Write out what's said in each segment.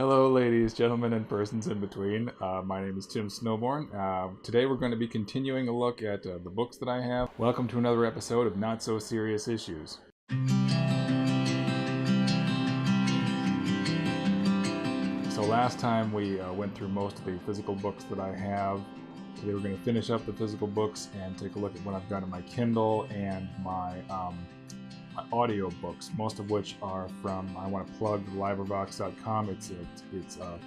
Hello, ladies, gentlemen, and persons in between. My name is Tim Snowborn. Today we're going to be continuing a look at the books that I have. Welcome to another episode of Not So Serious Issues. So last time we went through most of the physical books that I have. Today we're going to finish up the physical books and take a look at what I've got in my Kindle and my audiobooks, most of which are from, I want to plug LibriVox.com. It's a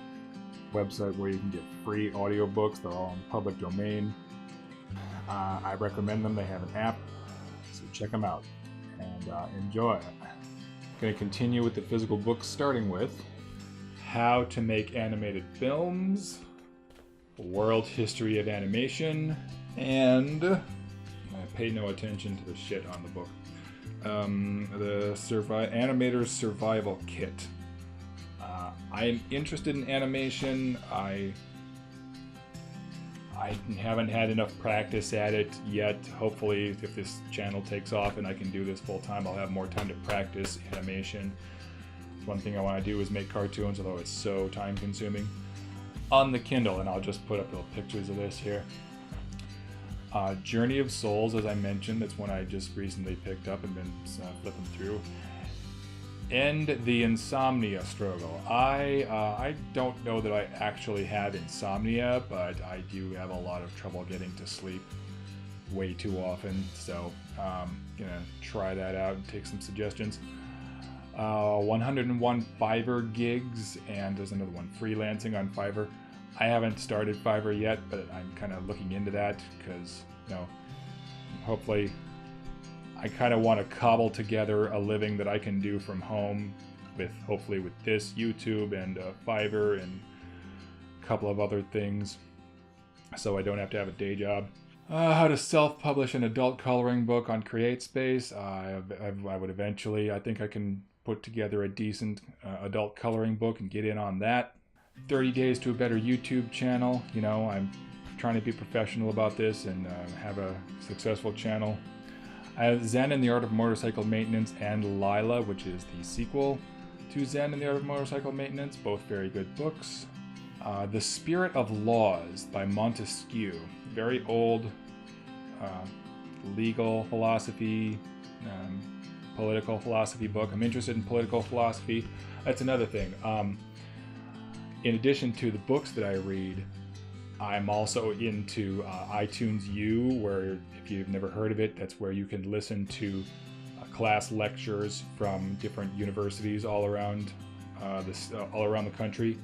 website where you can get free audiobooks. They're all in public domain. I recommend them. They have an app, so check them out and enjoy. I'm going to continue with the physical books, starting with How to Make Animated Films, World History of Animation, and I pay no attention to the shit on the book. The Animator's Survival Kit. I'm interested in animation. I haven't had enough practice at it yet. Hopefully, if this channel takes off and I can do this full time, I'll have more time to practice animation. One thing I want to do is make cartoons, although it's so time consuming. On the Kindle, and I'll just put up little pictures of this here. Journey of Souls, as I mentioned, that's one I just recently picked up and been flipping through. End the Insomnia Struggle. I don't know that I actually have insomnia, but I do have a lot of trouble getting to sleep way too often, so I'm gonna try that out and take some suggestions. 101 Fiverr gigs, and there's another one, freelancing on Fiverr. I haven't started Fiverr yet, but I'm kind of looking into that because, hopefully I kind of want to cobble together a living that I can do from home hopefully with this, YouTube, and Fiverr, and a couple of other things, so I don't have to have a day job. How to self-publish an adult coloring book on CreateSpace. I would eventually, I think I can put together a decent adult coloring book and get in on that. 30 Days to a Better YouTube channel. I'm trying to be professional about this and have a successful channel. I have Zen and the Art of Motorcycle Maintenance and Lila, which is the sequel to Zen and the Art of Motorcycle Maintenance, both very good books. The Spirit of Laws by Montesquieu, very old legal philosophy, political philosophy book. I'm interested in political philosophy. That's another thing. In addition to the books that I read, I'm also into iTunes U, where, if you've never heard of it, that's where you can listen to class lectures from different universities all around the country.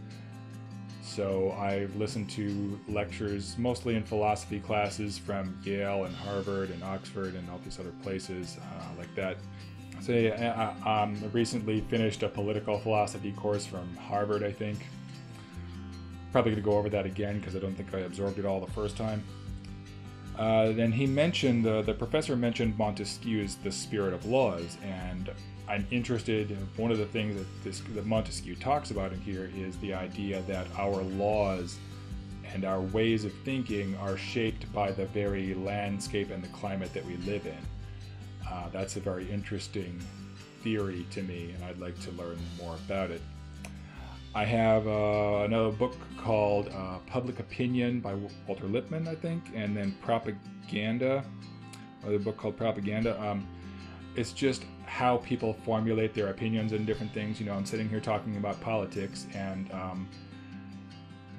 So I've listened to lectures mostly in philosophy classes from Yale and Harvard and Oxford and all these other places like that. So I recently finished a political philosophy course from Harvard, I think. Probably going to go over that again because I don't think I absorbed it all the first time. Then he mentioned, the professor mentioned Montesquieu's The Spirit of Laws, and I'm interested in one of the things that Montesquieu talks about in here is the idea that our laws and our ways of thinking are shaped by the very landscape and the climate that we live in. That's a very interesting theory to me, and I'd like to learn more about it. I have another book called Public Opinion by Walter Lippmann, I think, and then Propaganda, another book called Propaganda. It's just how people formulate their opinions on different things. I'm sitting here talking about politics, and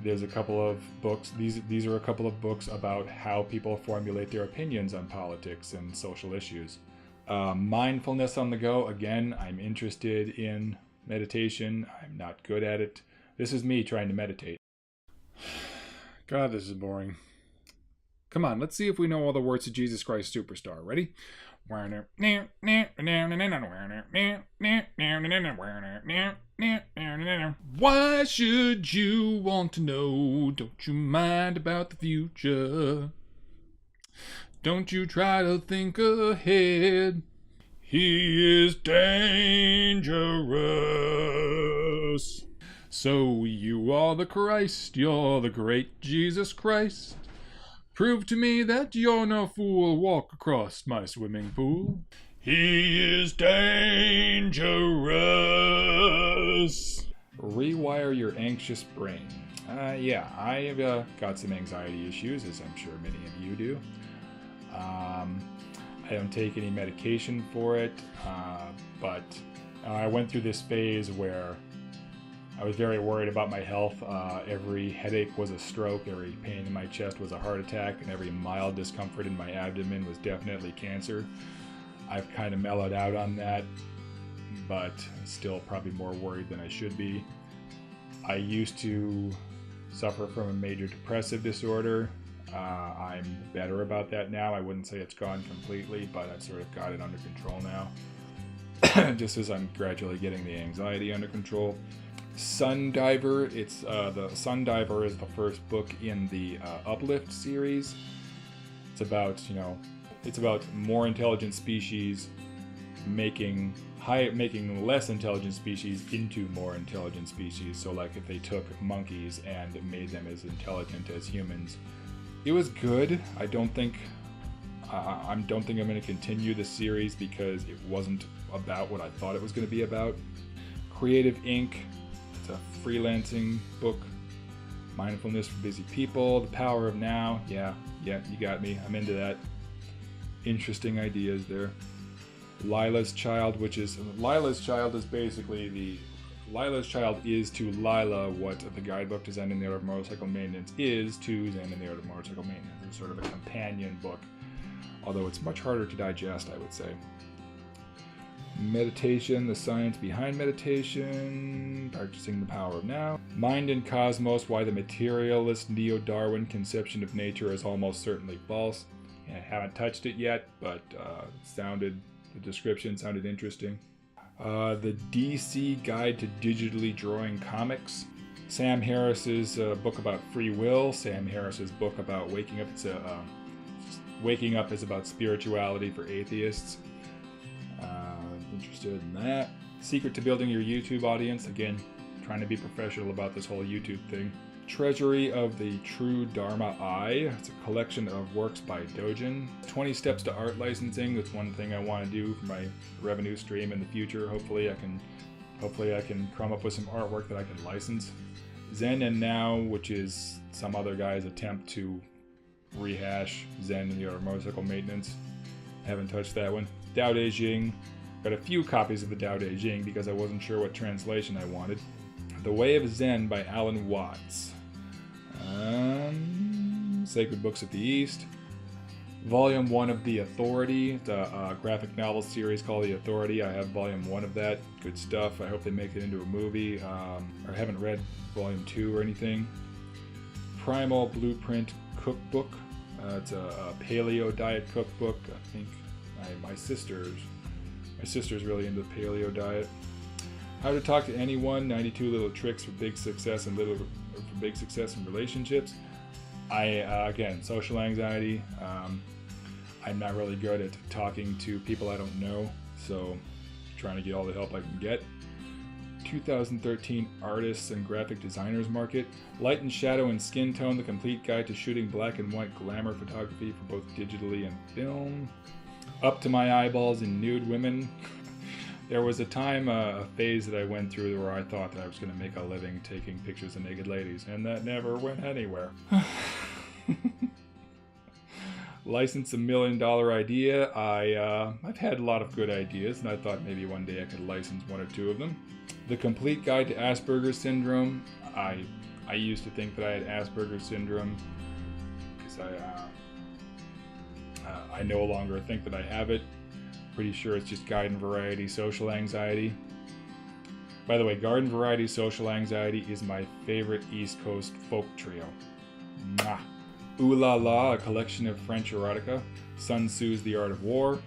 there's a couple of books. These are a couple of books about how people formulate their opinions on politics and social issues. Mindfulness on the go. Again, I'm interested in meditation. I'm not good at it. This is me trying to meditate. God, this is boring. Come on, let's see if we know all the words to Jesus Christ Superstar. Ready? Why should you want to know? Don't you mind about the future? Don't you try to think ahead. He is dangerous. So you are the Christ, you're the great Jesus Christ. Prove to me that you're no fool, walk across my swimming pool. He is dangerous. Rewire your anxious brain. Yeah, I've got some anxiety issues, as I'm sure many of you do. I don't take any medication for it, but I went through this phase where I was very worried about my health. Every headache was a stroke, every pain in my chest was a heart attack, and every mild discomfort in my abdomen was definitely cancer. I've kind of mellowed out on that, but still probably more worried than I should be. I used to suffer from a major depressive disorder. I'm better about that now. I wouldn't say it's gone completely, but I've sort of got it under control now. Just as I'm gradually getting the anxiety under control. Sundiver. The Sundiver is the first book in the Uplift series. It's about more intelligent species making less intelligent species into more intelligent species. So like if they took monkeys and made them as intelligent as humans. It was good. I don't think I'm going to continue the series because it wasn't about what I thought it was going to be about. Creative Inc. It's a freelancing book. Mindfulness for busy people. The Power of Now. Yeah, you got me. I'm into that. Interesting ideas there. Lila's Child, Lila's Child is to Lila what the guidebook to Zen in the Art of Motorcycle Maintenance is to Zen in the Art of Motorcycle Maintenance. It's sort of a companion book, although it's much harder to digest, I would say. Meditation, the science behind meditation, practicing the power of now. Mind and Cosmos, why the materialist neo-Darwin conception of nature is almost certainly false. I haven't touched it yet, but the description sounded interesting. The DC Guide to Digitally Drawing Comics. Sam Harris's book about free will. Sam Harris's book about waking up. Waking Up is about spirituality for atheists. Interested in that. Secret to Building Your YouTube Audience. Again, trying to be professional about this whole YouTube thing. Treasury of the True Dharma Eye. It's a collection of works by Dojin. 20 Steps to Art Licensing. That's one thing I want to do for my revenue stream in the future. Hopefully I can come up with some artwork that I can license. Zen and Now, which is some other guy's attempt to rehash Zen in the Art of Motorcycle Maintenance. Haven't touched that one. Tao Te Ching. Got a few copies of the Tao Te Ching because I wasn't sure what translation I wanted. The Way of Zen by Alan Watts. Sacred Books of the East. Volume 1 of The Authority, the graphic novel series called The Authority. I have Volume 1 of that. Good stuff. I hope they make it into a movie. I haven't read Volume 2 or anything. Primal Blueprint Cookbook. It's a paleo diet cookbook. I think my sister's really into the paleo diet. How to Talk to Anyone, 92 Little Tricks for Big Success and Relationships. Again, social anxiety. I'm not really good at talking to people I don't know, so trying to get all the help I can get. 2013 Artists and Graphic Designers Market. Light and Shadow and Skin Tone, the complete guide to shooting black and white glamour photography for both digitally and film. Up to My Eyeballs in Nude Women. There was a phase that I went through where I thought that I was going to make a living taking pictures of naked ladies, and that never went anywhere. License a $1 million idea. I've had a lot of good ideas, and I thought maybe one day I could license one or two of them. The Complete Guide to Asperger Syndrome. I used to think that I had Asperger syndrome because I no longer think that I have it. Pretty sure it's just garden variety social anxiety. By the way, garden variety social anxiety is my favorite East Coast folk trio. Mwah. Ooh La La, a collection of French erotica. Sun Tzu's The Art of War.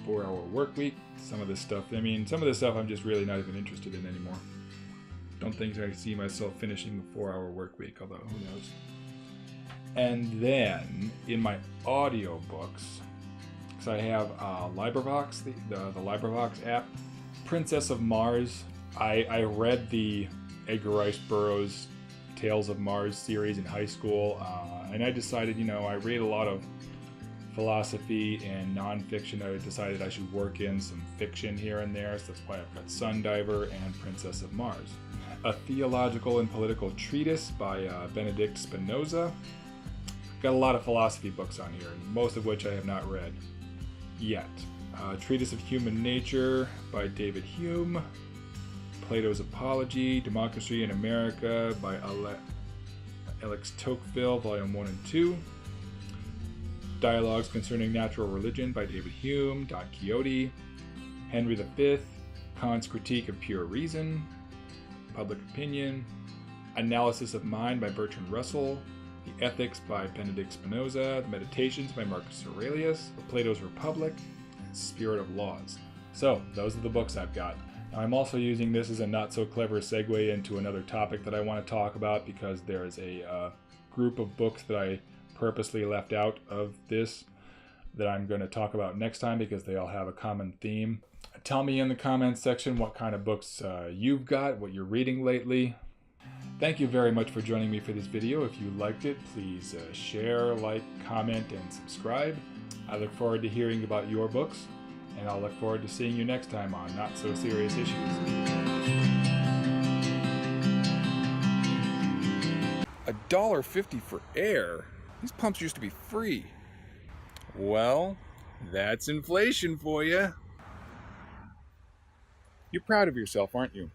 4-Hour Workweek. Some of this stuff I'm just really not even interested in anymore. Don't think I see myself finishing the 4-Hour Workweek, although who knows. And then, in my audiobooks, because I have LibriVox, the LibriVox app, Princess of Mars. I read the Edgar Rice Burroughs Tales of Mars series in high school, and I decided, I read a lot of philosophy and nonfiction. I decided I should work in some fiction here and there, so that's why I've got Sundiver and Princess of Mars. A Theological and Political Treatise by Benedict Spinoza. Got a lot of philosophy books on here, most of which I have not read yet. Treatise of Human Nature by David Hume. Plato's Apology, Democracy in America by Alex Tocqueville, Volume 1 and 2. Dialogues Concerning Natural Religion by David Hume, Don Quixote. Henry V, Kant's Critique of Pure Reason. Public Opinion. Analysis of Mind by Bertrand Russell. The Ethics by Benedict Spinoza. The Meditations by Marcus Aurelius. Plato's Republic. And Spirit of Laws. So, those are the books I've got. Now, I'm also using this as a not-so-clever segue into another topic that I want to talk about, because there is a group of books that I purposely left out of this that I'm going to talk about next time, because they all have a common theme. Tell me in the comments section what kind of books you've got, what you're reading lately. Thank you very much for joining me for this video. If you liked it, please share, like, comment, and subscribe. I look forward to hearing about your books, and I'll look forward to seeing you next time on Not So Serious Issues. $1.50 for air? These pumps used to be free. Well, that's inflation for you. You're proud of yourself, aren't you?